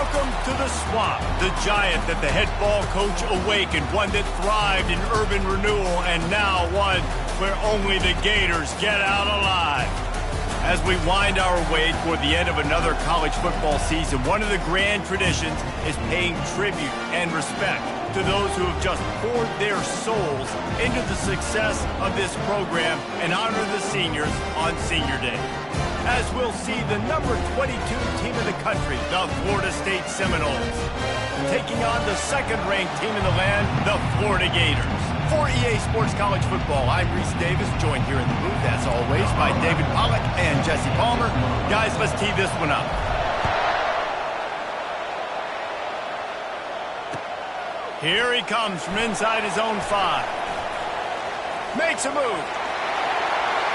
Welcome to the Swamp, the giant that the head ball coach awakened, one that thrived in urban renewal, and now one where only the Gators get out alive. As we wind our way toward the end of another college football season, one of the grand traditions is paying tribute and respect to those who have just poured their souls into the success of this program and honor the seniors on Senior Day. As we'll see the number 22 team in the country, the Florida State Seminoles, taking on the second-ranked team in the land, the Florida Gators. For EA Sports College Football, I'm Reese Davis, joined here in the booth, as always, by David Pollack and Jesse Palmer. Guys, let's tee this one up. Here he comes from inside his own 5. Makes a move.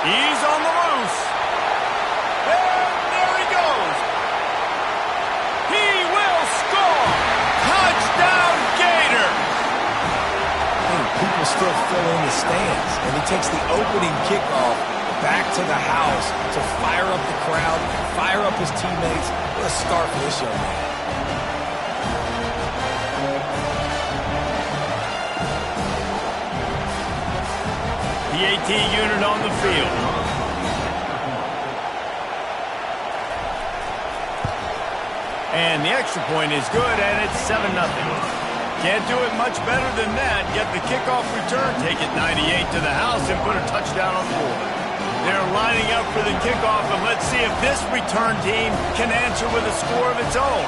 He's on the loose. And there he goes. He will score. Touchdown, Gator. People still fill in the stands, and he takes the opening kickoff back to the house to fire up the crowd, fire up his teammates. What a start for this young man. The AT unit on the field. And the extra point is good, and it's 7-0. Can't do it much better than that. Get the kickoff return, take it 98 to the house, and put a touchdown on the board. They're lining up for the kickoff, and let's see if this return team can answer with a score of its own.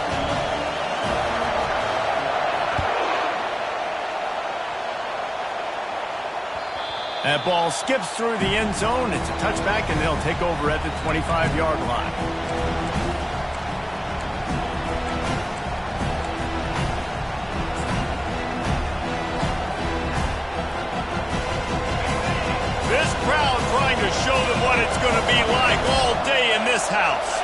That ball skips through the end zone. It's a touchback, and they'll take over at the 25-yard line. This crowd trying to show them what it's going to be like all day in this house.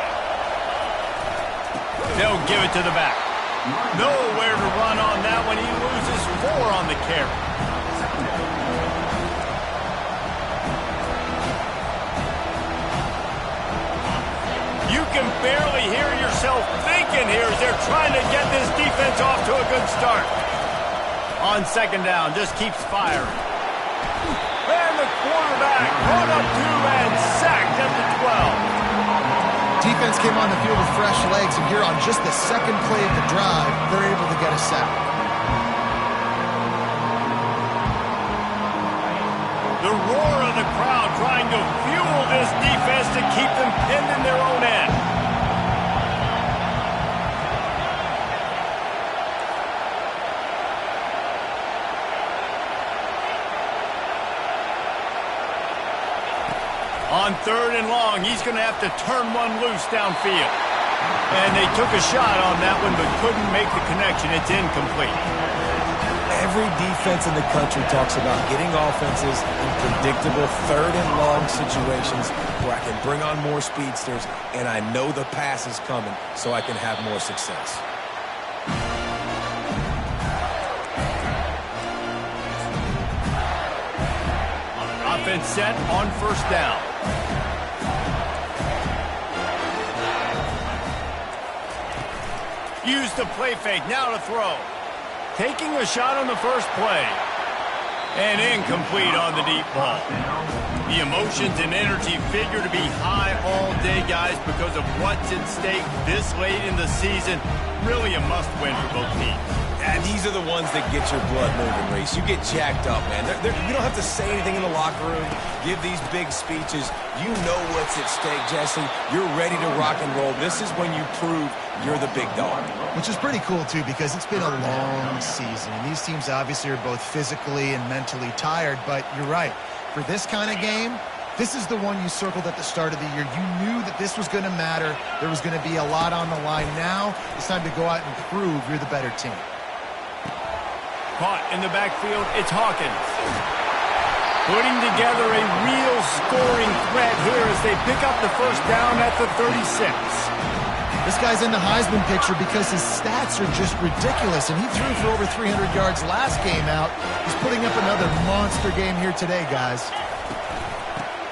They'll give it to the back. Nowhere to run on that one. He loses 4 on the carry. You can barely hear yourself thinking here as they're trying to get this defense off to a good start. On second down, just keeps firing. And the quarterback brought up 2 and sacked at the 12. Defense came on the field with fresh legs, and here on just the second play of the drive, they're able to get a sack. The roar of the crowd trying to fuel this defense to keep them pinned in their own end. On third and long, he's going to have to turn one loose downfield. And they took a shot on that one, but couldn't make the connection. It's incomplete. Every defense in the country talks about getting offenses in predictable third and long situations where I can bring on more speedsters and I know the pass is coming so I can have more success. Offense set on first down. Use the play fake, now to throw. Taking a shot on the first play. And incomplete on the deep ball. The emotions and energy figure to be high all day, guys, because of what's at stake this late in the season. Really a must-win for both teams. And these are the ones that get your blood moving, Reese. You get jacked up, man. You don't have to say anything in the locker room, give these big speeches. You know what's at stake, Jesse. You're ready to rock and roll. This is when you prove you're the big dog. Which is pretty cool, too, because it's been a long season. And these teams obviously are both physically and mentally tired. But you're right. For this kind of game, this is the one you circled at the start of the year. You knew that this was going to matter. There was going to be a lot on the line. Now it's time to go out and prove you're the better team. Caught in the backfield, it's Hawkins. Putting together a real scoring threat here as they pick up the first down at the 36. This guy's in the Heisman picture because his stats are just ridiculous, and he threw for over 300 yards last game out. He's putting up another monster game here today, guys.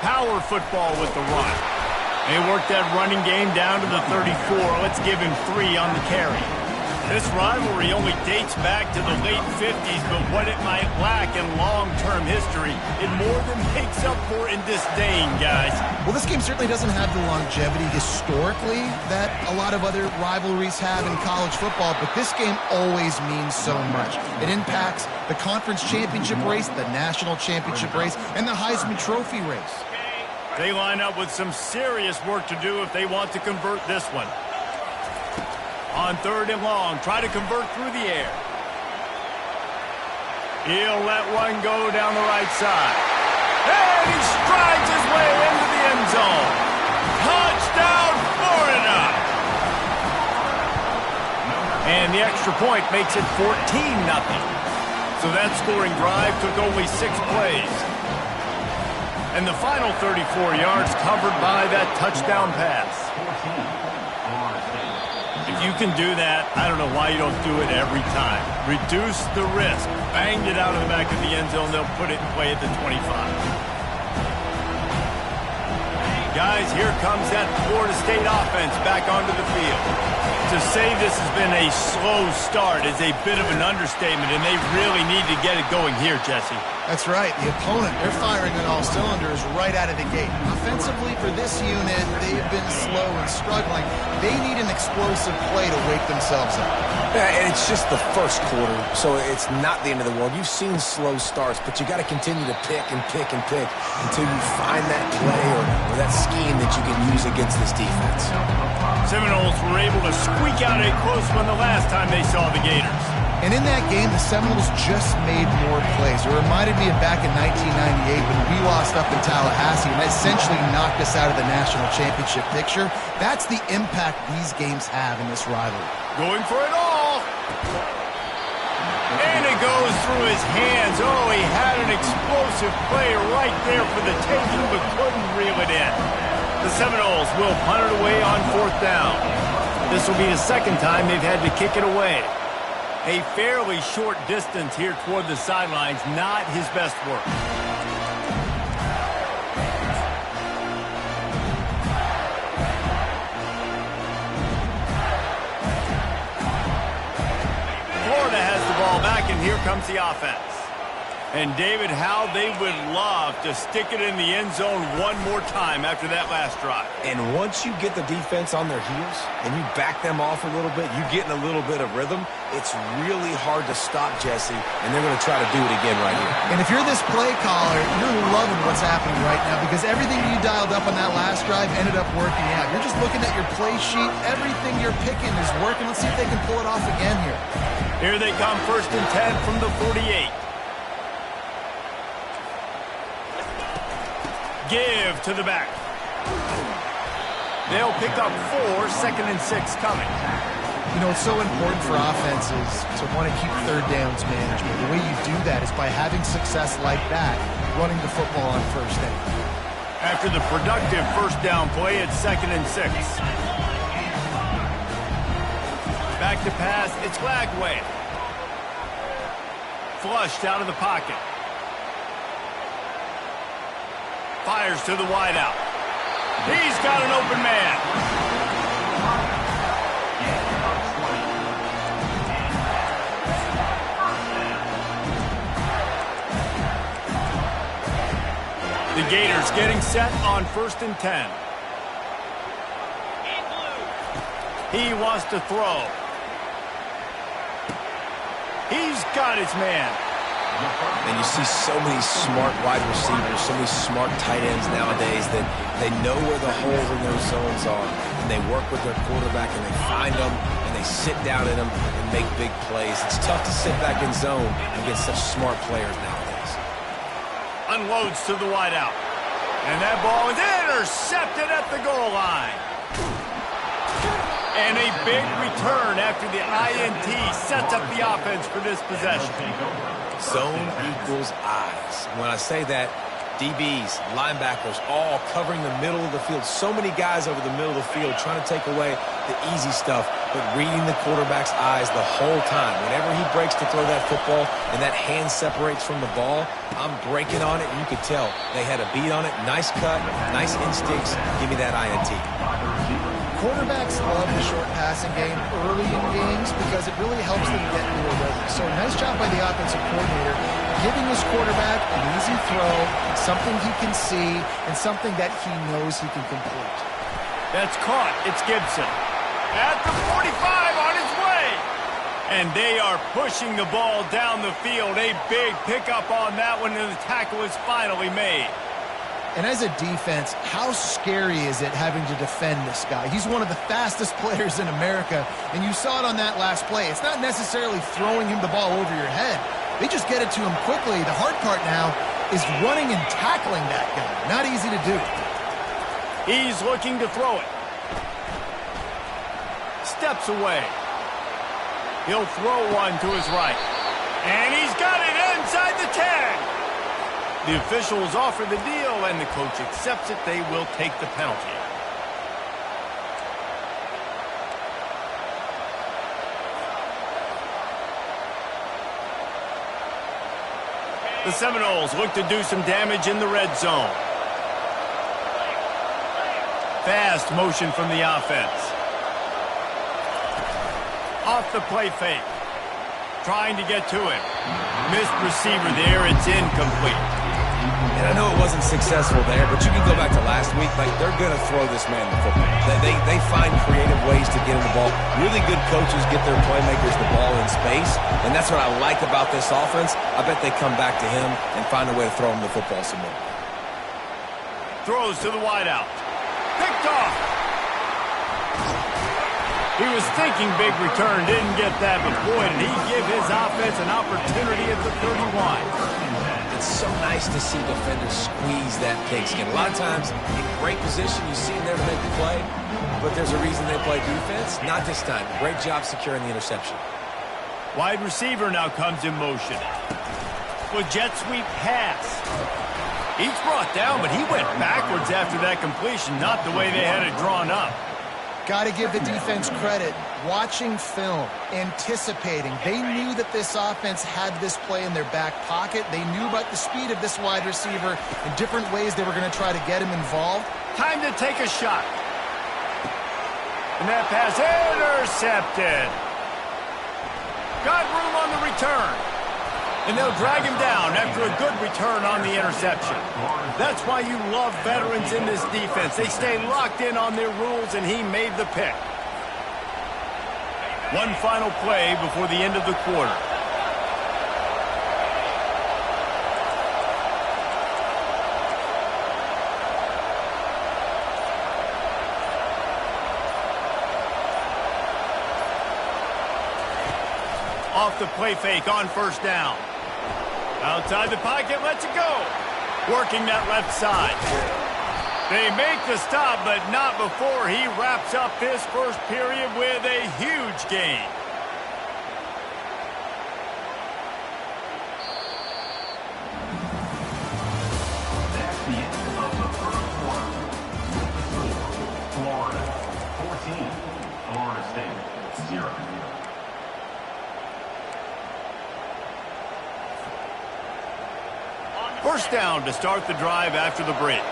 Power football with the run. They work that running game down to the 34. Let's give him 3 on the carry. This rivalry only dates back to the late 50s, but what it might lack in long-term history, it more than makes up for in disdain, guys. Well, this game certainly doesn't have the longevity historically that a lot of other rivalries have in college football, but this game always means so much. It impacts the conference championship race, the national championship race, and the Heisman Trophy race. They line up with some serious work to do if they want to convert this one. On 3rd and long, try to convert through the air. He'll let one go down the right side. And he strides his way into the end zone. Touchdown, Florida! And the extra point makes it 14-0. So that scoring drive took only 6 plays. And the final 34 yards covered by that touchdown pass. If you can do that, I don't know why you don't do it every time. Reduce the risk. Banged it out of the back of the end zone. They'll put it in play at the 25. Guys, here comes that Florida State offense back onto the field. To say this has been a slow start is a bit of an understatement, and they really need to get it going here, Jesse. That's right. The opponent, they're firing on all cylinders right out of the gate. Offensively, for this unit, they've been slow and struggling. They need an explosive play to wake themselves up. Yeah, and it's just the first quarter, so it's not the end of the world. You've seen slow starts, but you got to continue to pick and pick and pick until you find that play or that scheme that you can use against this defense. Seminoles were able to squeak out a close one the last time they saw the Gators. And in that game, the Seminoles just made more plays. It reminded me of back in 1998 when we lost up in Tallahassee and essentially knocked us out of the national championship picture. That's the impact these games have in this rivalry. Going for it all. And it goes through his hands. Oh, he had an explosive play right there for the taking, but couldn't reel it in. The Seminoles will punt it away on 4th down. This will be the second time they've had to kick it away. A fairly short distance here toward the sidelines, not his best work. Florida has the ball back, and here comes the offense. And, David, how they would love to stick it in the end zone one more time after that last drive. And once you get the defense on their heels and you back them off a little bit, you get in a little bit of rhythm, it's really hard to stop, Jesse, and they're going to try to do it again right here. And if you're this play caller, you're loving what's happening right now because everything you dialed up on that last drive ended up working out. You're just looking at your play sheet. Everything you're picking is working. Let's see if they can pull it off again here. Here they come, 1st and 10 from the 48. Give to the back. They'll pick up 4, 2nd and 6 coming. You know, it's so important for offenses to want to keep 3rd downs management. The way you do that is by having success like that, running the football on 1st down. After the productive 1st down play, it's 2nd and 6. Back to pass, it's Glagway. Flushed out of the pocket. Fires to the wideout. He's got an open man. The Gators getting set on 1st and 10. He wants to throw. He's got his man. And you see so many smart wide receivers, so many smart tight ends nowadays that they know where the holes in those zones are. And they work with their quarterback and they find them and they sit down in them and make big plays. It's tough to sit back in zone and get such smart players nowadays. Unloads to the wideout. And that ball is intercepted at the goal line. And a big return after the INT sets up the offense for this possession. Zone equals eyes. When I say that, DBs, linebackers, all covering the middle of the field. So many guys over the middle of the field trying to take away the easy stuff, but reading the quarterback's eyes the whole time. Whenever he breaks to throw that football and that hand separates from the ball, I'm breaking on it, and you could tell they had a beat on it. Nice cut, nice instincts. Give me that INT. Quarterbacks love the short passing game early in games because it really helps them get into a rhythm. So nice job by the offensive coordinator giving his quarterback an easy throw, something he can see, and something that he knows he can complete. That's caught. It's Gibson. At the 45 on his way. And they are pushing the ball down the field. A big pickup on that one, and the tackle is finally made. And as a defense, how scary is it having to defend this guy? He's one of the fastest players in America, and you saw it on that last play. It's not necessarily throwing him the ball over your head. They just get it to him quickly. The hard part now is running and tackling that guy. Not easy to do. He's looking to throw it. Steps away. He'll throw one to his right. And he's got it inside the 10. The officials offer the deal, and the coach accepts it. They will take the penalty. The Seminoles look to do some damage in the red zone. Fast motion from the offense. Off the play fake. Trying to get to him. Missed receiver there. It's incomplete. And I know it wasn't successful there, but you can go back to last week. Like, they're going to throw this man the football. They find creative ways to get him the ball. Really good coaches get their playmakers the ball in space, and that's what I like about this offense. I bet they come back to him and find a way to throw him the football some more. Throws to the wideout. Picked off. He was thinking big return, didn't get that, but boy, did he give his offense an opportunity at the 31. It's so nice to see defenders squeeze that pigskin. A lot of times, in great position, you see them there to make the play, but there's a reason they play defense. Not this time. Great job securing the interception. Wide receiver now comes in motion. With jet sweep pass. He's brought down, but he went backwards after that completion, not the way they had it drawn up. Got to give the defense credit. Watching film, anticipating. They knew that this offense had this play in their back pocket. They knew about the speed of this wide receiver and different ways they were going to try to get him involved. Time to take a shot. And that pass intercepted. Got room on the return. And they'll drag him down after a good return on the interception. That's why you love veterans in this defense. They stay locked in on their rules, and he made the pick. One final play before the end of the quarter. Off the play fake on first down. Outside the pocket, lets it go. Working that left side. They make the stop, but not before he wraps up this first period with a huge gain. That's the end of the first quarter. Florida 14, Florida State 0. First down to start the drive after the break.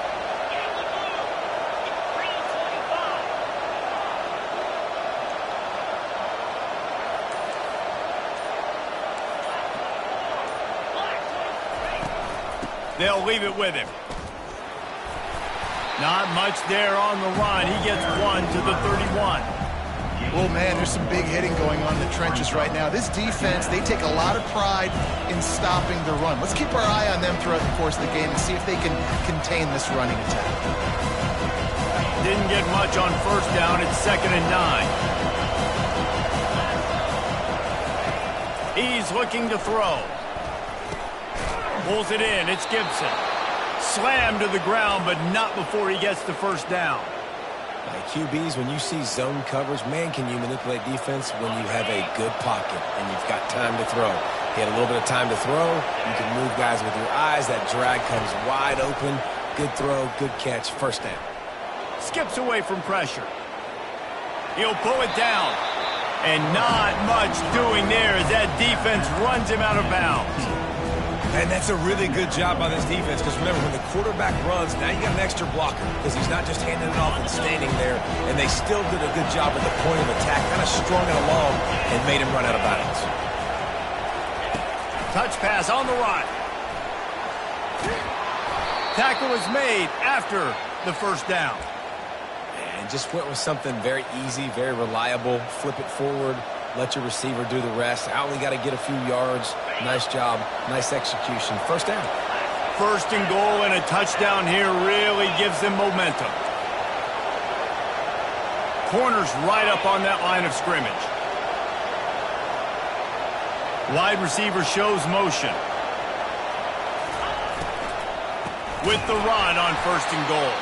They'll leave it with him. Not much there on the run. He gets one to the 31. Oh, man, there's some big hitting going on in the trenches right now. This defense, they take a lot of pride in stopping the run. Let's keep our eye on them throughout the course of the game and see if they can contain this running attack. Didn't get much on first down. It's 2nd and 9. He's looking to throw. Pulls it in. It's Gibson. Slammed to the ground, but not before he gets the first down. QBs, when you see zone coverage, man, can you manipulate defense when you have a good pocket and you've got time to throw. He had a little bit of time to throw. You can move guys with your eyes. That drag comes wide open. Good throw, good catch, first down. Skips away from pressure. He'll pull it down. And not much doing there as that defense runs him out of bounds. And that's a really good job by this defense because remember, when the quarterback runs, now you got an extra blocker because he's not just handing it off and standing there. And they still did a good job at the point of attack, kind of strung it along and made him run out of bounds. Touch pass on the run. Tackle is made after the first down. And just went with something very easy, very reliable. Flip it forward. Let your receiver do the rest. I only got to get a few yards. Nice job. Nice execution. First down. First and goal and a touchdown here really gives them momentum. Corners right up on that line of scrimmage. Wide receiver shows motion. With the run on first and goal.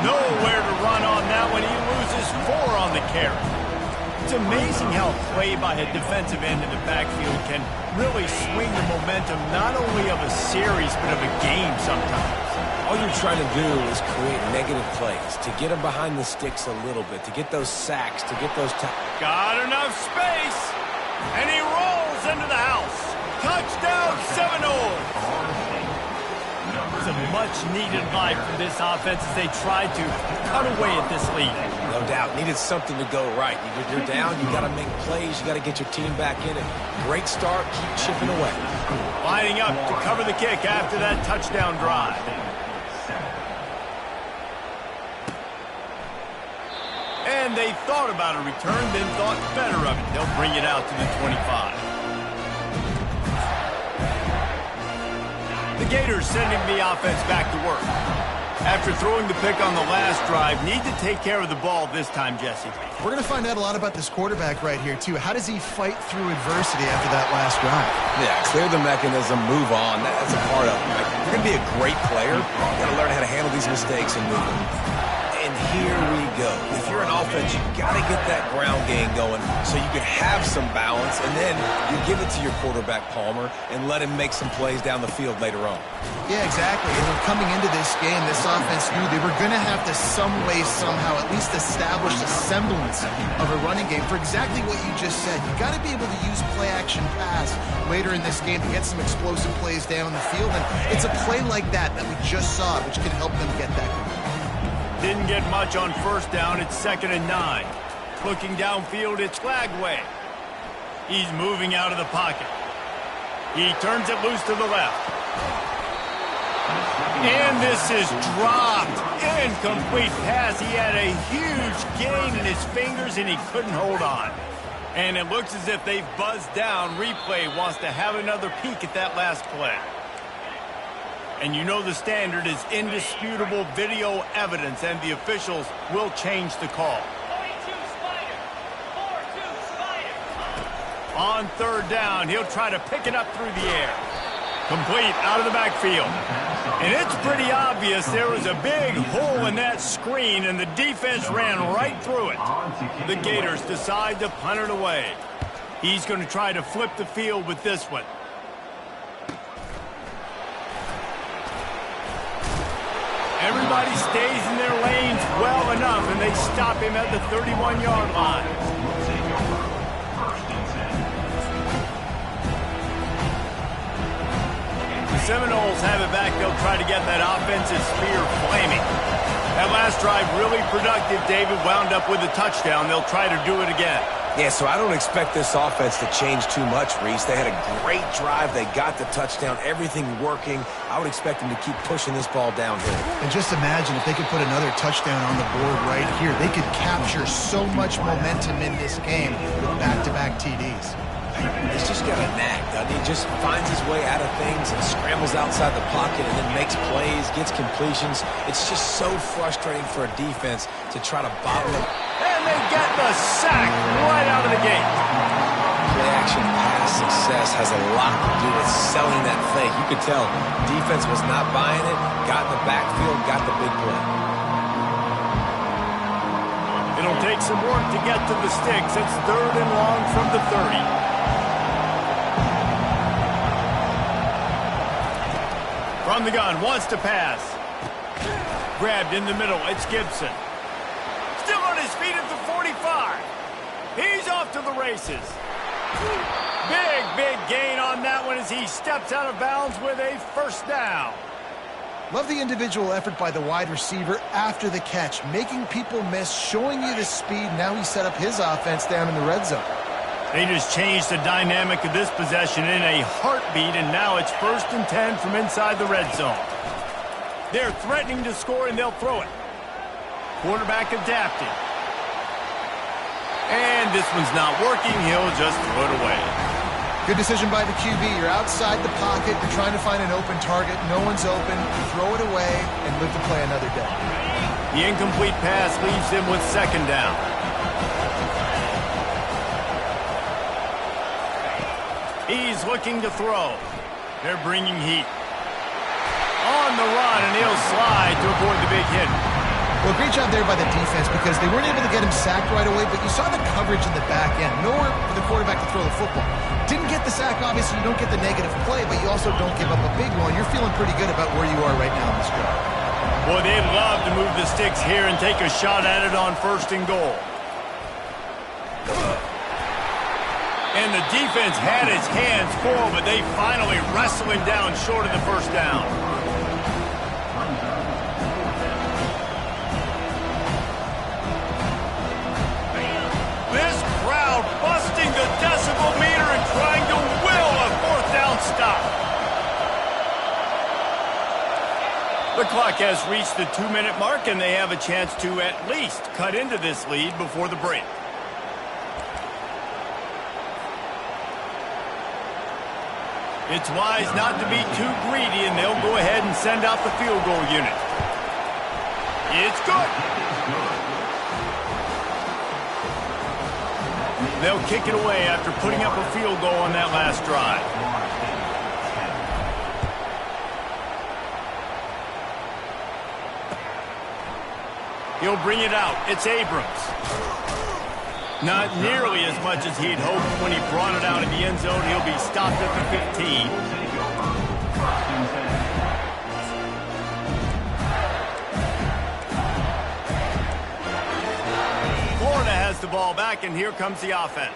Nowhere to run on that one. He loses 4 on the carry. It's amazing how play by a defensive end in the backfield can really swing the momentum not only of a series but of a game sometimes. All you're trying to do is create negative plays, to get them behind the sticks a little bit, to get those sacks, to get those... Got enough space, and he rolls into the house. Touchdown, Seminoles. It's a much-needed life for this offense as they try to cut away at this lead. No doubt. Needed something to go right. You're down. You got to make plays. You got to get your team back in it. Great start. Keep chipping away. Lining up to cover the kick after that touchdown drive. And they thought about a return, then thought better of it. They'll bring it out to the 25. The Gators sending the offense back to work. After throwing the pick on the last drive, need to take care of the ball this time, Jesse. We're going to find out a lot about this quarterback right here, too. How does he fight through adversity after that last drive? Yeah, clear the mechanism, move on. That's a part of it. Right? If you're going to be a great player, you got to learn how to handle these mistakes and move on. And here we go. If you're an offense, you got to get that ground game going so you can have some balance, and then you give it to your quarterback, Palmer, and let him make some plays down the field later on. Yeah, exactly. And coming into this game, this offense knew they were going to have to some way, somehow, at least establish a semblance of a running game for exactly what you just said. You got to be able to use play-action pass later in this game to get some explosive plays down the field, and it's a play like that we just saw, which can help them get that going. Didn't get much on first down. It's 2nd and 9. Looking downfield, it's Flagway. He's moving out of the pocket. He turns it loose to the left. And this is dropped. Incomplete pass. He had a huge gain in his fingers, and he couldn't hold on. And it looks as if they've buzzed down. Replay wants to have another peek at that last play. And you know the standard is indisputable video evidence, and the officials will change the call. On 3rd down, he'll try to pick it up through the air. Complete out of the backfield. And it's pretty obvious there was a big hole in that screen, and the defense ran right through it. The Gators decide to punt it away. He's going to try to flip the field with this one. Everybody stays in their lanes well enough, and they stop him at the 31-yard line. The Seminoles have it back. They'll try to get that offensive spear flaming. That last drive really productive. David wound up with a touchdown. They'll try to do it again. Yeah, so I don't expect this offense to change too much, Reese. They had a great drive. They got the touchdown. Everything working. I would expect them to keep pushing this ball downhill. And just imagine if they could put another touchdown on the board right here. They could capture so much momentum in this game with back-to-back TDs. He's just got a knack, doesn't he? Just finds his way out of things and scrambles outside the pocket and then makes plays, gets completions. It's just so frustrating for a defense to try to bottle it. And they get the sack right out of the gate. Play-action pass success has a lot to do with selling that fake. You could tell defense was not buying it, got in the backfield, got the big play. It'll take some work to get to the sticks. It's 3rd and long from the 30. From the gun, wants to pass. Grabbed in the middle, it's Gibson. Still on his feet at the 45. He's off to the races. Big gain on that one as he steps out of bounds with a first down. Love the individual effort by the wide receiver after the catch, making people miss, showing you the speed. Now he set up his offense down in the red zone. They just changed the dynamic of this possession in a heartbeat, and now it's 1st and 10 from inside the red zone. They're threatening to score, and they'll throw it. Quarterback adapting. And this one's not working. He'll just throw it away. Good decision by the QB. You're outside the pocket. You're trying to find an open target. No one's open. You throw it away and live to play another day. The incomplete pass leaves him with 2nd down. He's looking to throw. They're bringing heat. On the run, and he'll slide to avoid the big hit. Well, great job there by the defense because they weren't able to get him sacked right away, but you saw the coverage in the back end. Nowhere for the quarterback to throw the football. Didn't get the sack, obviously. You don't get the negative play, but you also don't give up a big one. You're feeling pretty good about where you are right now in this drive. Boy, they'd love to move the sticks here and take a shot at it on 1st and goal. And the defense had his hands full, but they finally wrestle him down short of the 1st down. This crowd busting the decibel meter and trying to will a 4th down stop. The clock has reached the 2-minute mark, and they have a chance to at least cut into this lead before the break. It's wise not to be too greedy, and they'll go ahead and send out the field goal unit. It's good. They'll kick it away after putting up a field goal on that last drive. He'll bring it out. It's Abrams. Not nearly as much as he'd hoped when he brought it out in the end zone. He'll be stopped at the 15. Florida has the ball back, and here comes the offense.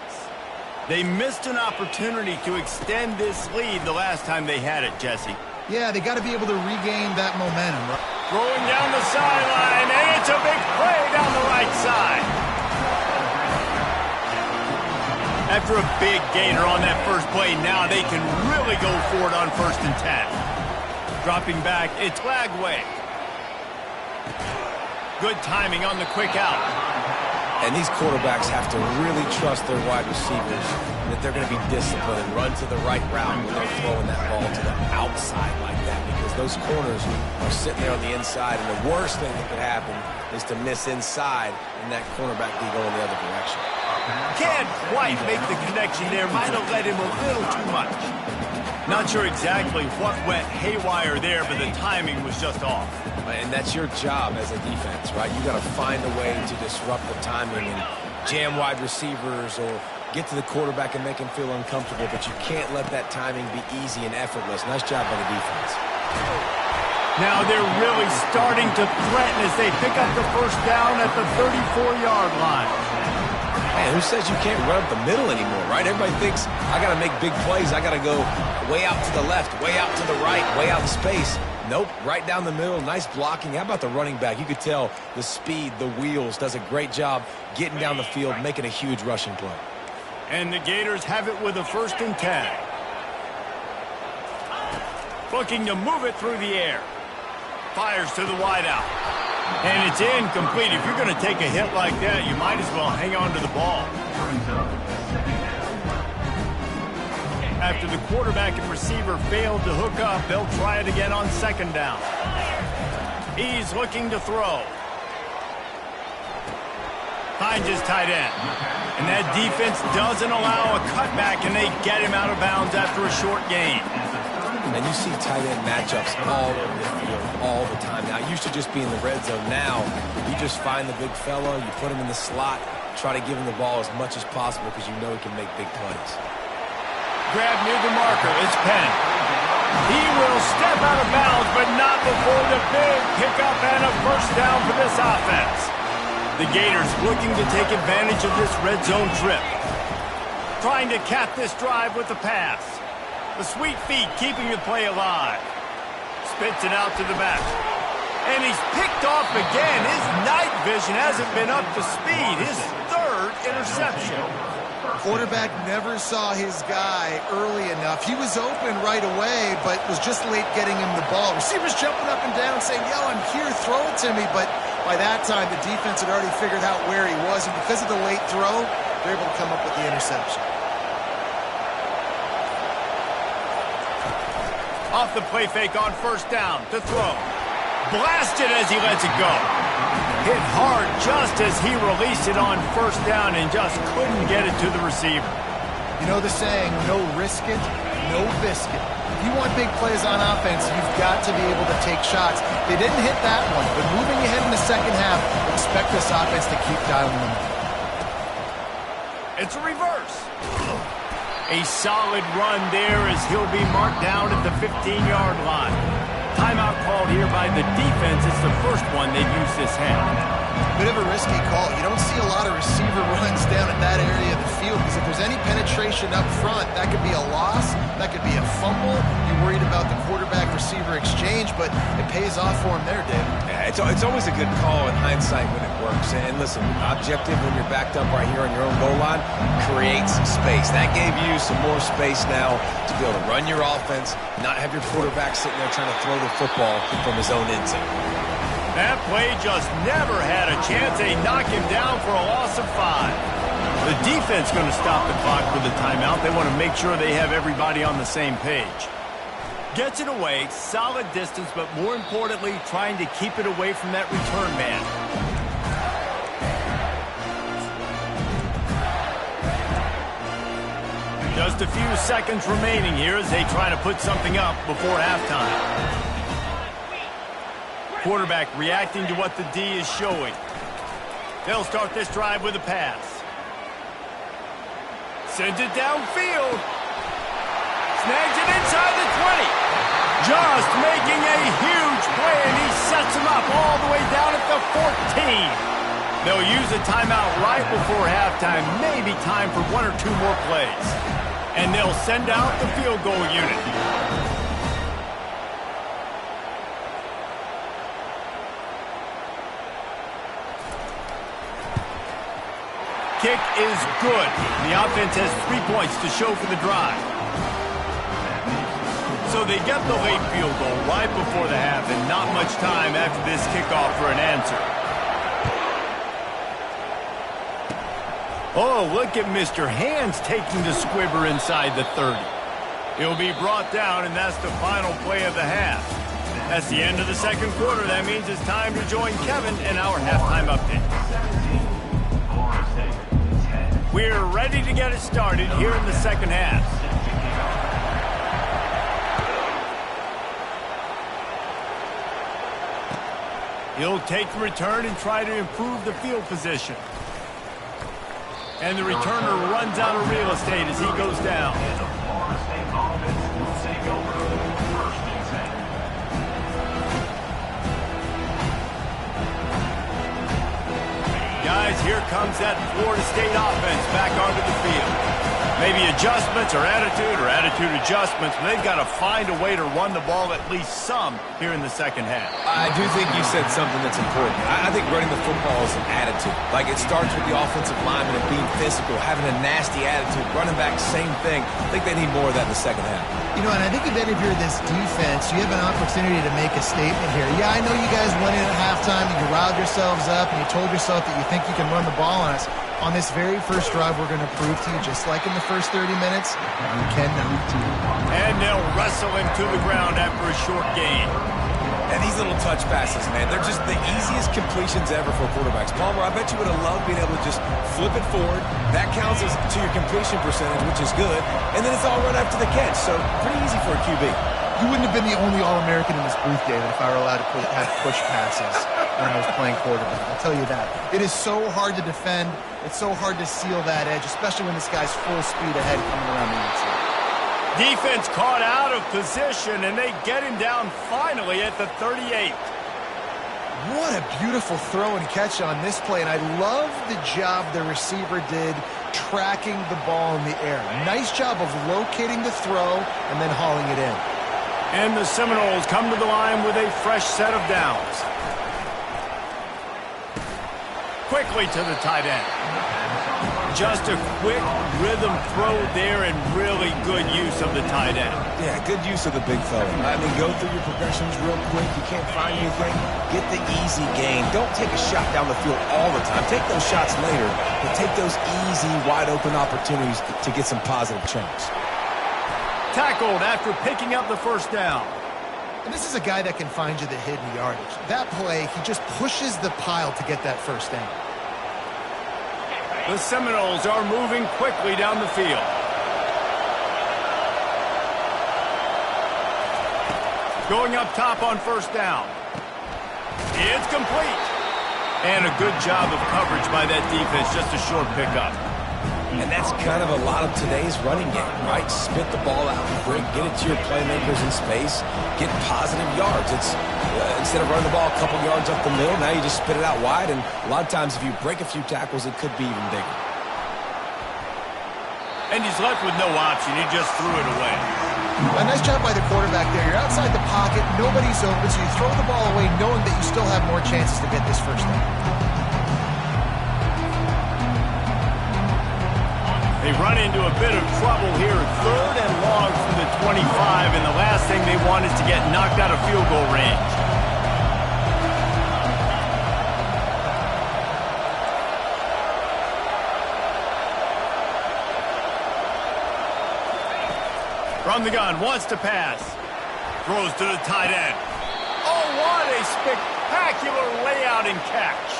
They missed an opportunity to extend this lead the last time they had it, Jesse. Yeah, they got to be able to regain that momentum. Throwing down the sideline, and it's a big play down the right side. After a big gainer on that first play, now they can really go for it on 1st and 10. Dropping back, it's Lagway. Good timing on the quick out. And these quarterbacks have to really trust their wide receivers that they're going to be disciplined and run to the right route when they're throwing that ball to the outside like that, because those corners are sitting there on the inside, and the worst thing that could happen is to miss inside and that cornerback be going the other direction. Can't quite make the connection there. Might have led him a little too much. Not sure exactly what went haywire there, but the timing was just off. And that's your job as a defense, right? You got to find a way to disrupt the timing and jam wide receivers or get to the quarterback and make him feel uncomfortable, but you can't let that timing be easy and effortless. Nice job by the defense. Now they're really starting to threaten as they pick up the 1st down at the 34-yard line. Man, who says you can't run up the middle anymore, right? Everybody thinks, I got to make big plays. I got to go way out to the left, way out to the right, way out in space. Nope, right down the middle. Nice blocking. How about the running back? You could tell the speed, the wheels, does a great job getting down the field, making a huge rushing play. And the Gators have it with a 1st and 10. Looking to move it through the air. Fires to the wideout. And it's incomplete. If you're going to take a hit like that, you might as well hang on to the ball. After the quarterback and receiver failed to hook up, they'll try it again on 2nd down. He's looking to throw. Finds his tight end. And that defense doesn't allow a cutback, and they get him out of bounds after a short gain. And you see tight end matchups all over the field all the time. Now, it used to just be in the red zone. Now, you just find the big fella, you put him in the slot, try to give him the ball as much as possible because you know he can make big plays. Grab near the marker. It's Penn. He will step out of bounds, but not before the big pickup and a 1st down for this offense. The Gators looking to take advantage of this red zone trip. trying to cap this drive with the pass. The sweet feet keeping the play alive. Spits it out to the back. And he's picked off again. His night vision hasn't been up to speed. His third interception. Quarterback never saw his guy early enough. He was open right away, but was just late getting him the ball. Receivers jumping up and down saying, yo, I'm here, throw it to me. But by that time, the defense had already figured out where he was. And because of the late throw, they're able to come up with the interception. Off the play fake on first down to throw. Blasted as he lets it go. Hit hard just as he released it on first down and just couldn't get it to the receiver. You know the saying, no risk it, no biscuit. If you want big plays on offense, you've got to be able to take shots. They didn't hit that one, but moving ahead in the second half, expect this offense to keep dialing them up. It's a reverse. A solid run there as he'll be marked down at the 15-yard line. Timeout called here by the defense. It's the first one they've used this half. Bit of a risky call. You don't see a lot of receiver runs down at that area of the field because if there's any penetration up front, that could be a loss, that could be a fumble. You're worried about the quarterback-receiver exchange, but it pays off for him there, Dave. Yeah, it's always a good call in hindsight when it works. And listen, objective when you're backed up right here on your own goal line creates space. That gave you some more space now to be able to run your offense, not have your quarterback sitting there trying to throw the football from his own end zone. That play just never had a chance. They knock him down for a loss of 5. The defense going to stop the clock with a timeout. They want to make sure they have everybody on the same page. Gets it away, solid distance, but more importantly, trying to keep it away from that return man. Just a few seconds remaining here as they try to put something up before halftime. Quarterback reacting to what the D is showing. They'll start this drive with a pass. Sends it downfield. Snags it inside the 20. Just making a huge play, and he sets him up all the way down at the 14. They'll use a timeout right before halftime. Maybe time for 1 or 2 more plays. And they'll send out the field goal unit. Kick is good. The offense has 3 points to show for the drive. So they get the late field goal right before the half, and not much time after this kickoff for an answer. Oh, look at Mr. Hands taking the squibber inside the 30. He'll be brought down, and that's the final play of the half. That's the end of the second quarter. That means it's time to join Kevin in our halftime update. We're ready to get it started here in the second half. He'll take the return and try to improve the field position. And the returner runs out of real estate as he goes down. Guys, here comes that Florida State offense back onto the field. Maybe adjustments or attitude adjustments, but they've got to find a way to run the ball at least some here in the second half. I do think you said something that's important. I think running the football is an attitude. Like, it starts with the offensive lineman and being physical, having a nasty attitude. Running back, same thing. I think they need more of that in the second half. You know, and I think if you're this defense, you have an opportunity to make a statement here. Yeah, I know you guys went in at halftime and you riled yourselves up and you told yourself that you think you can run the ball on us. On this very first drive, we're going to prove to you, just like in the first 30 minutes, you cannot. And they'll wrestle him to the ground after a short gain. And these little touch passes, man, they're just the easiest completions ever for quarterbacks. Palmer, I bet you would have loved being able to just flip it forward. That counts as to your completion percentage, which is good. And then it's all run after the catch, so pretty easy for a QB. You wouldn't have been the only All-American in this booth, David, if I were allowed to have push passes when I was playing quarterback. I'll tell you that. It is so hard to defend. It's so hard to seal that edge, especially when this guy's full speed ahead coming around the outside. Defense caught out of position, and they get him down finally at the 38. What a beautiful throw and catch on this play, and I love the job the receiver did tracking the ball in the air. Nice job of locating the throw and then hauling it in. And the Seminoles come to the line with a fresh set of downs. Quickly to the tight end. Just a quick rhythm throw there and really good use of the tight end. Yeah, good use of the big fella. I mean, go through your progressions real quick. You can't find anything. Get the easy gain. Don't take a shot down the field all the time. Take those shots later, but take those easy, wide-open opportunities to get some positive chunks. Tackled after picking up the first down. And this is a guy that can find you the hidden yardage. That play, he just pushes the pile to get that first down. The Seminoles are moving quickly down the field. Going up top on first down. It's complete. And a good job of coverage by that defense, just a short pickup. And that's kind of a lot of today's running game, right? Spit the ball out quick, get it to your playmakers in space, get positive yards. It's instead of running the ball a couple yards up the middle, now you just spit it out wide, and a lot of times if you break a few tackles, it could be even bigger. And he's left with no option. He just threw it away. A nice job by the quarterback there. You're outside the pocket, nobody's open, so you throw the ball away knowing that you still have more chances to get this first down. They run into a bit of trouble here. 3rd and long from the 25, and the last thing they want is to get knocked out of field goal range. From the gun, wants to pass. Throws to the tight end. Oh, what a spectacular layout and catch.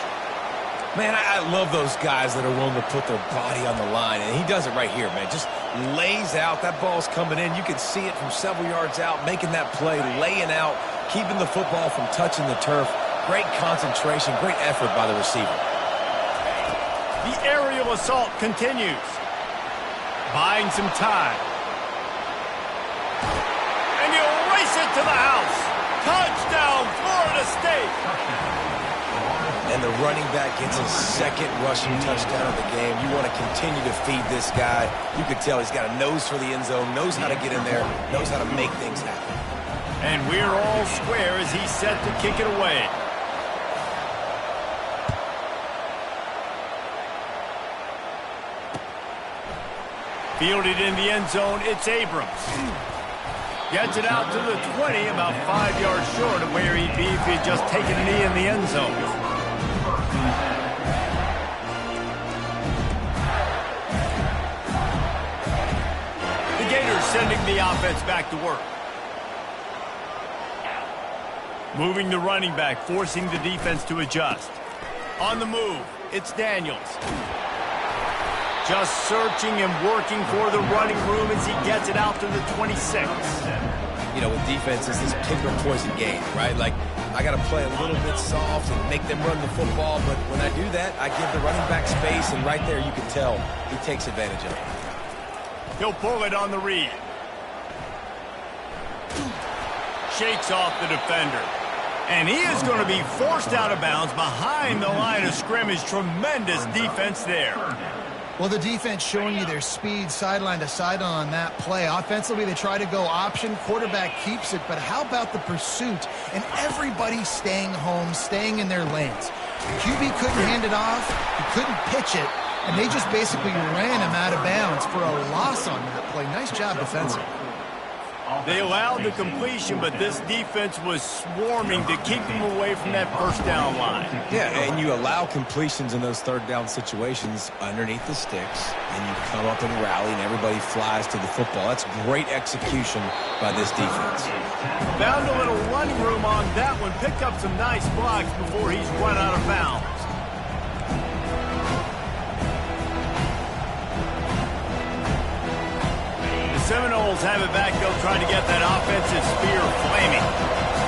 Man, I love those guys that are willing to put their body on the line, and he does it right here, man. Just lays out. That ball's coming in. You can see it from several yards out, making that play, laying out, keeping the football from touching the turf. Great concentration, great effort by the receiver. The aerial assault continues. Buying some time. And he'll race it to the house. Touchdown, Florida State. And the running back gets his 2nd rushing touchdown of the game. You want to continue to feed this guy. You could tell he's got a nose for the end zone, knows how to get in there, knows how to make things happen. And we're all square as he's set to kick it away. Fielded in the end zone, it's Abrams. Gets it out to the 20, about 5 yards short of where he'd be if he'd just taken a knee in the end zone. The Gators sending the offense back to work. Moving the running back, forcing the defense to adjust. On the move, it's Daniels. Just searching and working for the running room as he gets it out to the 26. You know, with defense, it's this pick or poison game, right? Like, I got to play a little bit soft and make them run the football, but when I do that, I give the running back space, and right there you can tell he takes advantage of it. He'll pull it on the read. Shakes off the defender. And he is going to be forced out of bounds behind the line of scrimmage. Tremendous defense there. Well, the defense showing you their speed sideline to sideline on that play. Offensively, they try to go option. Quarterback keeps it, but how about the pursuit and everybody staying home, staying in their lanes? QB couldn't hand it off. He couldn't pitch it, and they just basically ran him out of bounds for a loss on that play. Nice job defensively. They allowed the completion, but this defense was swarming to keep them away from that first down line. Yeah, and you allow completions in those 3rd down situations underneath the sticks, and you come up and rally, and everybody flies to the football. That's great execution by this defense. Found a little running room on that one. Picked up some nice blocks before he's run out of bounds. Seminoles have it back. They'll try to get that offensive spear flaming.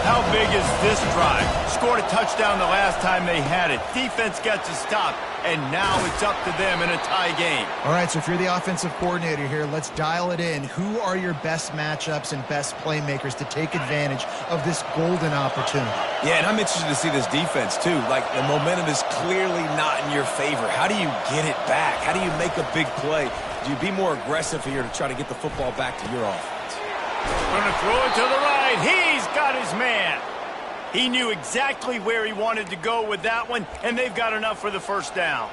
How big is this drive? Scored a touchdown the last time they had it. Defense gets a stop, and now it's up to them in a tie game. All right, so if you're the offensive coordinator here, let's dial it in. Who are your best matchups and best playmakers to take advantage of this golden opportunity? Yeah, and I'm interested to see this defense, too. Like, the momentum is clearly not in your favor. How do you get it back? How do you make a big play? Do you be more aggressive here to try to get the football back to your offense? Gonna throw it to the right. He's got his man. He knew exactly where he wanted to go with that one, and they've got enough for the first down.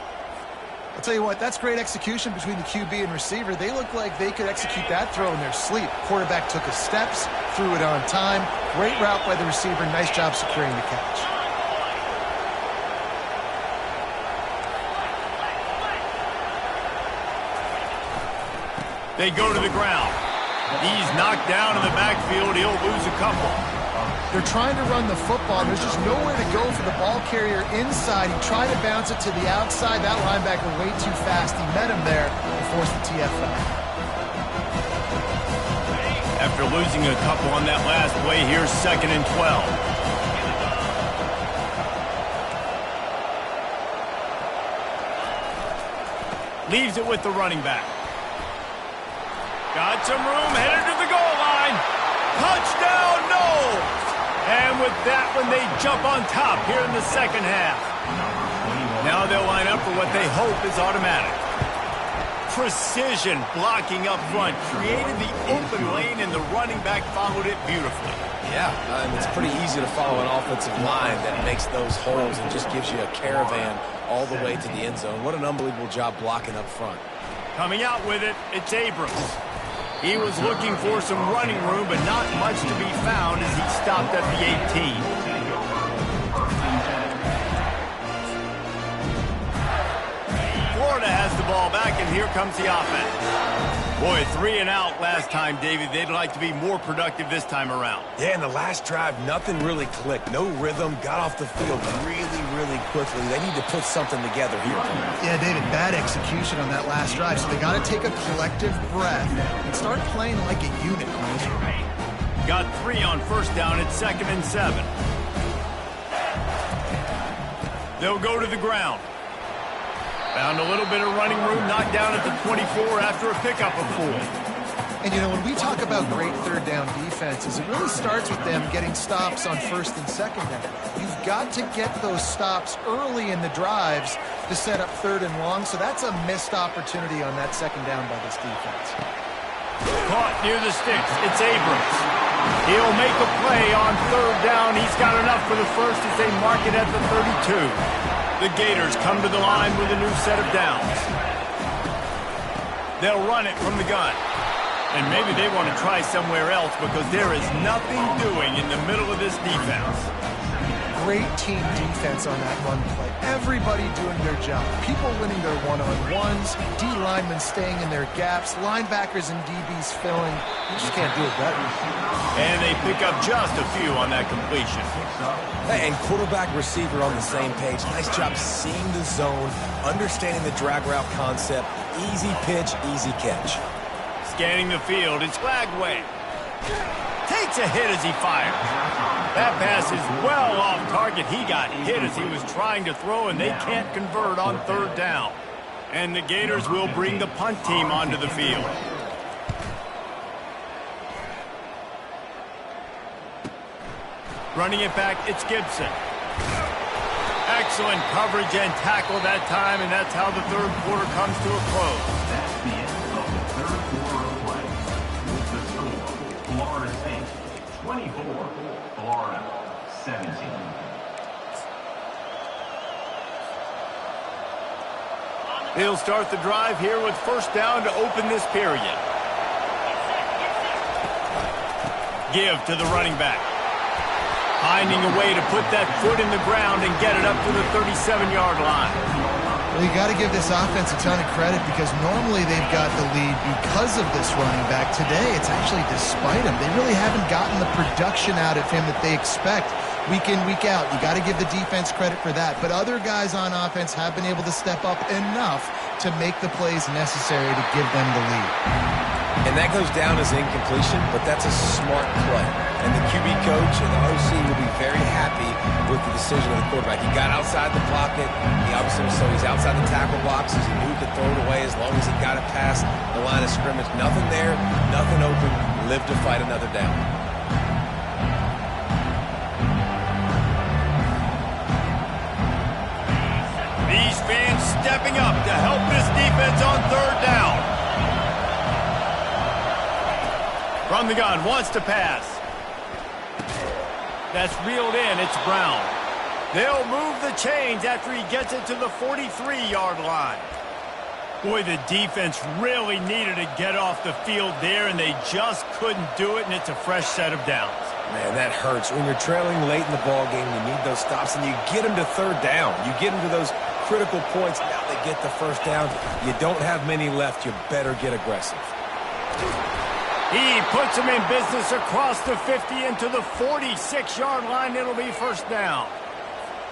I'll tell you what, that's great execution between the QB and receiver. They look like they could execute that throw in their sleep. Quarterback took his steps, threw it on time. Great route by the receiver. Nice job securing the catch. They go to the ground. He's knocked down in the backfield. He'll lose a couple. They're trying to run the football. There's just nowhere to go for the ball carrier inside. He tried to bounce it to the outside. That linebacker way too fast. He met him there and forced the TFL. After losing a couple on that last play, here's 2nd and 12. Leaves it with the running back. Got some room, headed to the goal line. Touchdown, no! And with that one, they jump on top here in the second half. Now they'll line up for what they hope is automatic. Precision blocking up front, created the open lane, and the running back followed it beautifully. Yeah, and it's pretty easy to follow an offensive line that makes those holes and just gives you a caravan all the way to the end zone. What an unbelievable job blocking up front. Coming out with it, it's Abrams. He was looking for some running room, but not much to be found as he stopped at the 18. Florida has the ball back, and here comes the offense. Boy, 3 and out last time, David. They'd like to be more productive this time around. Yeah, in the last drive, nothing really clicked. No rhythm, got off the field really quickly. They need to put something together here. Yeah, David, bad execution on that last drive, so they got to take a collective breath and start playing like a unit. Got 3 on first down. It's 2nd and 7. They'll go to the ground. Found a little bit of running room, knocked down at the 24 after a pickup of 4. And, you know, when we talk about great third down defenses, it really starts with them getting stops on first and second down. You've got to get those stops early in the drives to set up third and long, so that's a missed opportunity on that second down by this defense. Caught near the sticks. It's Abrams. He'll make a play on third down. He's got enough for the first as they mark it at the 32. The Gators come to the line with a new set of downs. They'll run it from the gun. And maybe they want to try somewhere else because there is nothing doing in the middle of this defense. Great team defense on that run play. Everybody doing their job. People winning their one-on-ones, D linemen staying in their gaps, linebackers and DBs filling. You just can't do it better. And they pick up just a few on that completion. Hey, and quarterback receiver on the same page. Nice job seeing the zone, understanding the drag route concept. Easy pitch, easy catch. Scanning the field, it's Flagway. Takes a hit as he fires. That pass is well off target. He got hit as he was trying to throw, and they can't convert on third down. And the Gators will bring the punt team onto the field. Running it back, it's Gibson. Excellent coverage and tackle that time, and that's how the third quarter comes to a close. That's the end of the third quarter of play. With the score, Florida State 24, Florida 17. They'll start the drive here with first down to open this period. Give to the running back. Finding a way to put that foot in the ground and get it up to the 37-yard line. Well, you got to give this offense a ton of credit because normally they've got the lead because of this running back. Today, it's actually despite him. They really haven't gotten the production out of him that they expect week in, week out. You got to give the defense credit for that. But other guys on offense have been able to step up enough to make the plays necessary to give them the lead. And that goes down as incompletion, but that's a smart play. And the QB coach and the OC will be very happy with the decision of the quarterback. He got outside the pocket. He obviously so he's outside the tackle boxes. He knew he could throw it away as long as he got it past the line of scrimmage. Nothing there, nothing open. Live to fight another down. These fans stepping up to help this defense on third down. From the gun, wants to pass. That's reeled in. It's Brown. They'll move the chains after he gets it to the 43-yard line. Boy, the defense really needed to get off the field there, and they just couldn't do it, and it's a fresh set of downs. Man, that hurts. When you're trailing late in the ball game, you need those stops, and you get them to third down. You get them to those critical points. Now they get the first down. You don't have many left. You better get aggressive. He puts him in business across the 50 into the 46-yard line. It'll be first down.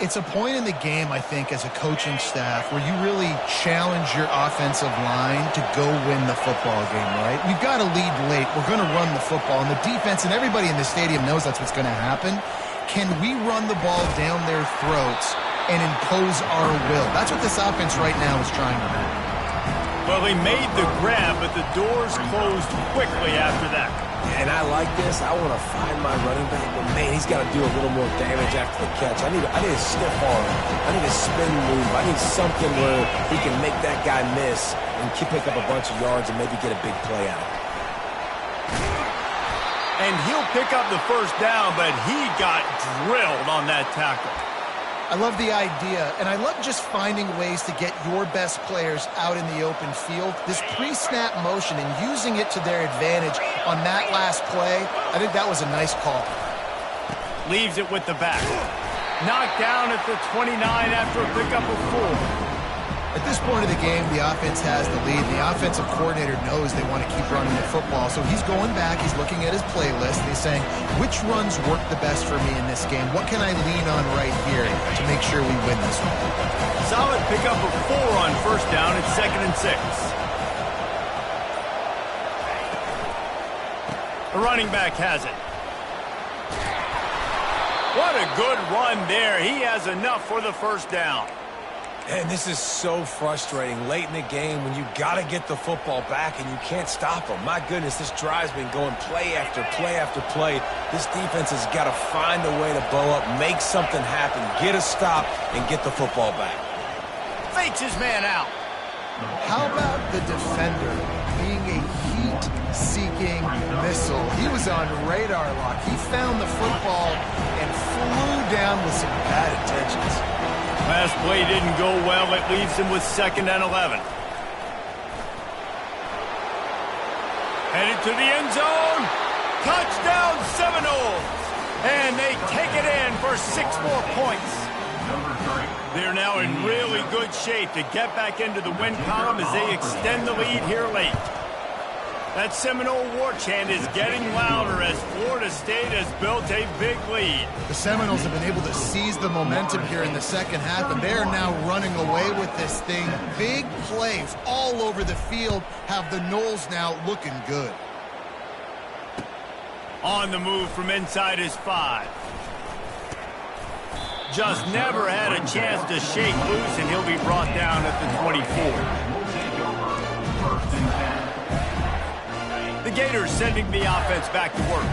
It's a point in the game, I think, as a coaching staff where you really challenge your offensive line to go win the football game, right? We've got to lead late. We're going to run the football. And the defense and everybody in the stadium knows that's what's going to happen. Can we run the ball down their throats and impose our will? That's what this offense right now is trying to do. Well, he made the grab, but the doors closed quickly after that. And I like this. I want to find my running back, but man, he's got to do a little more damage after the catch. I need a stiff arm. I need a spin move. I need something where he can make that guy miss and pick up a bunch of yards and maybe get a big play out. And he'll pick up the first down, but he got drilled on that tackle. I love the idea, and I love just finding ways to get your best players out in the open field. This pre-snap motion and using it to their advantage on that last play, I think that was a nice call. Leaves it with the back. Knocked down at the 29 after a pickup of 4. At this point of the game, the offense has the lead. The offensive coordinator knows they want to keep running the football, so he's going back, he's looking at his playlist, and he's saying, which runs work the best for me in this game? What can I lean on right here to make sure we win this one? Solid pickup of 4 on first down. It's 2nd and 6. The running back has it. What a good run there. He has enough for the first down. And this is so frustrating late in the game when you got to get the football back and you can't stop them. My goodness, this drive's been going play after play after play. This defense has got to find a way to blow up, make something happen, get a stop, and get the football back. Fakes his man out. How about the defender being a heat-seeking missile? He was on radar lock. He found the football and flew down with some bad intentions. Last play didn't go well. It leaves him with 2nd and 11. Headed to the end zone. Touchdown Seminoles. And they take it in for 6 more points. They're now in really good shape to get back into the win column as they extend the lead here late. That Seminole war chant is getting louder as Florida State has built a big lead. The Seminoles have been able to seize the momentum here in the second half, and they are now running away with this thing. Big plays all over the field have the Noles now looking good. On the move from inside his 5. Just never had a chance to shake loose, and he'll be brought down at the 24. The Gators sending the offense back to work.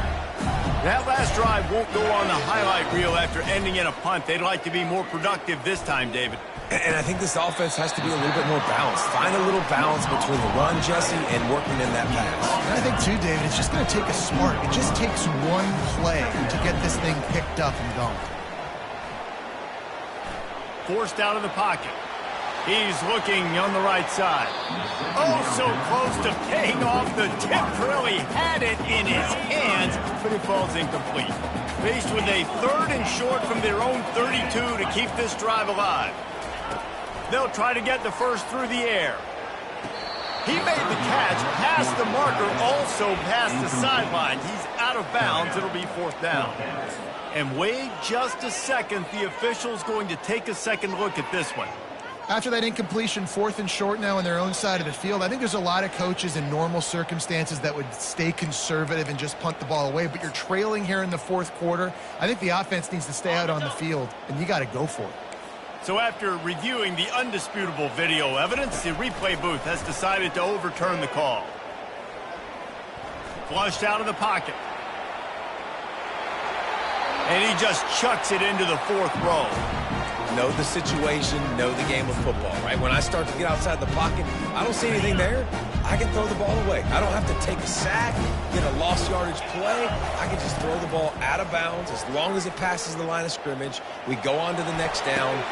That last drive won't go on the highlight reel after ending in a punt. They'd like to be more productive this time, David. And I think this offense has to be a little bit more balanced. Find a little balance between the run, Jesse, and working in that pass. And I think, too, David, it's just going to take a spark. It just takes one play to get this thing picked up and going. Forced out of the pocket. He's looking on the right side. Oh, so close to paying off the tip. Really had it in his hands, but it falls incomplete. Faced with a 3rd and short from their own 32 to keep this drive alive. They'll try to get the first through the air. He made the catch, past the marker, also past the sideline. He's out of bounds. It'll be 4th down. And wait just a second. The official's going to take a second look at this one. After that incompletion, 4th and short now on their own side of the field, I think there's a lot of coaches in normal circumstances that would stay conservative and just punt the ball away, but you're trailing here in the 4th quarter. I think the offense needs to stay out on the field, and you got to go for it. So after reviewing the undisputable video evidence, the replay booth has decided to overturn the call. Flushed out of the pocket. And he just chucks it into the 4th row. Know the situation, know the game of football, right? When I start to get outside the pocket, I don't see anything there. I can throw the ball away. I don't have to take a sack, get a lost yardage play. I can just throw the ball out of bounds as long as it passes the line of scrimmage. We go on to the next down.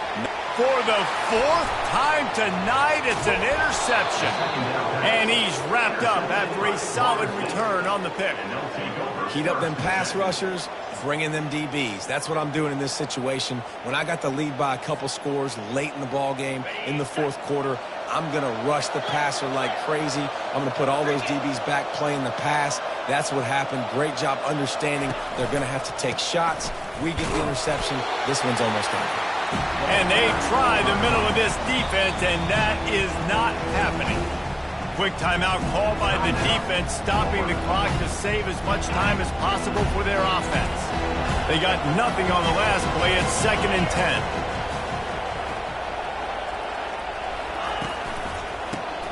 For the 4th time tonight, it's an interception. And he's wrapped up after a solid return on the pick. Heat up them pass rushers, bring in them DBs. That's what I'm doing in this situation. When I got the lead by a couple scores late in the ball game in the 4th quarter, I'm going to rush the passer like crazy. I'm going to put all those DBs back playing the pass. That's what happened. Great job understanding they're going to have to take shots. We get the interception. This one's almost done. And they try the middle of this defense, and that is not happening. Quick timeout called by the defense, stopping the clock to save as much time as possible for their offense. They got nothing on the last play. It's 2nd and 10.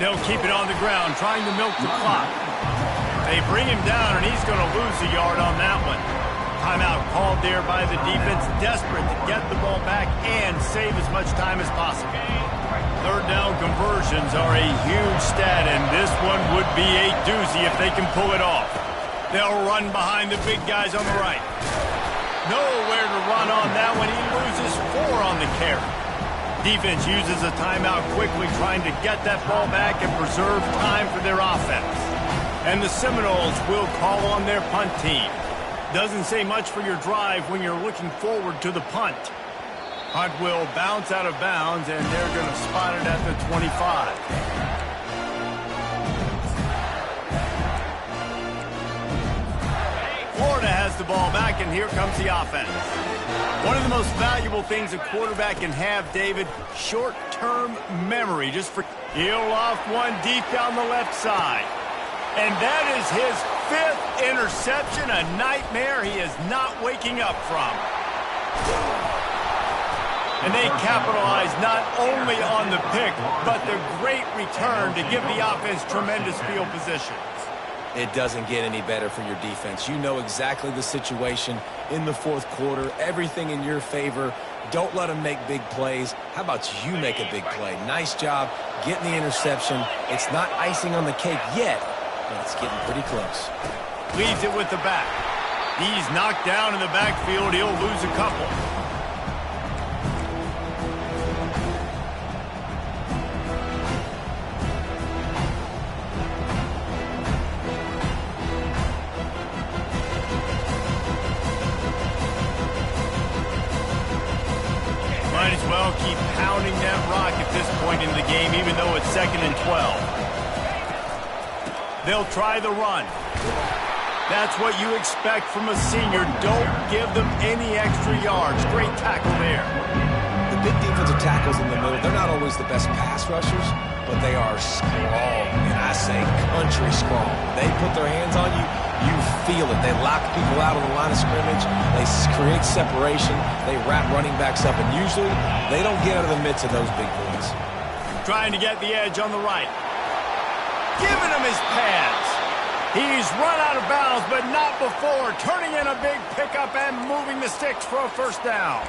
They'll keep it on the ground, trying to milk the clock. They bring him down, and he's going to lose a yard on that one. Timeout called there by the defense, desperate to get the ball back and save as much time as possible. 3rd down conversions are a huge stat, and this one would be a doozy if they can pull it off. They'll run behind the big guys on the right. Nowhere to run on that one. He loses 4 on the carry. Defense uses a timeout quickly, trying to get that ball back and preserve time for their offense. And the Seminoles will call on their punt team. Doesn't say much for your drive when you're looking forward to the punt. Punt will bounce out of bounds, and they're going to spot it at the 25. Florida has the ball back, and here comes the offense. One of the most valuable things a quarterback can have, David, short-term memory. He'll loft one deep down the left side. And that is his 5th interception, a nightmare he is not waking up from. And they capitalize not only on the pick, but the great return to give the offense tremendous field position. It doesn't get any better for your defense. You know exactly the situation in the 4th quarter. Everything in your favor. Don't let them make big plays. How about you make a big play? Nice job getting the interception. It's not icing on the cake yet, but it's getting pretty close. Leaves it with the back. He's knocked down in the backfield. He'll lose a couple. Might as well keep pounding that rock at this point in the game, even though it's 2nd and 12. They'll try the run. That's what you expect from a senior. Don't give them any extra yards. Great tackle there. The big defensive tackles in the middle, they're not always the best pass rushers, but they are strong, and I say country strong. They put their hands on you, you feel it. They lock people out on the line of scrimmage. They create separation. They wrap running backs up, and usually they don't get out of the midst of those big boys. Trying to get the edge on the right. Giving him his pads. He's run out of bounds, but not before. Turning in a big pickup and moving the sticks for a 1st down.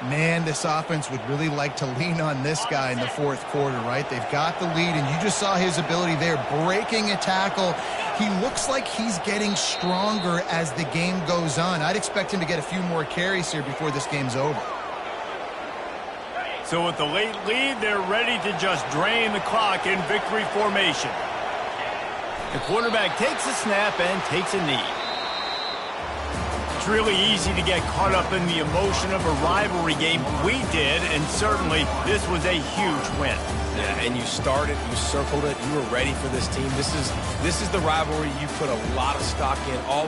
Man, this offense would really like to lean on this guy in the 4th quarter, right? They've got the lead, and you just saw his ability there, breaking a tackle. He looks like he's getting stronger as the game goes on. I'd expect him to get a few more carries here before this game's over. So with the late lead, they're ready to just drain the clock in victory formation. The quarterback takes a snap and takes a knee. It's really easy to get caught up in the emotion of a rivalry game. We did, and certainly this was a huge win. Yeah, and you started, you circled it, you were ready for this team. This is the rivalry you put a lot of stock in all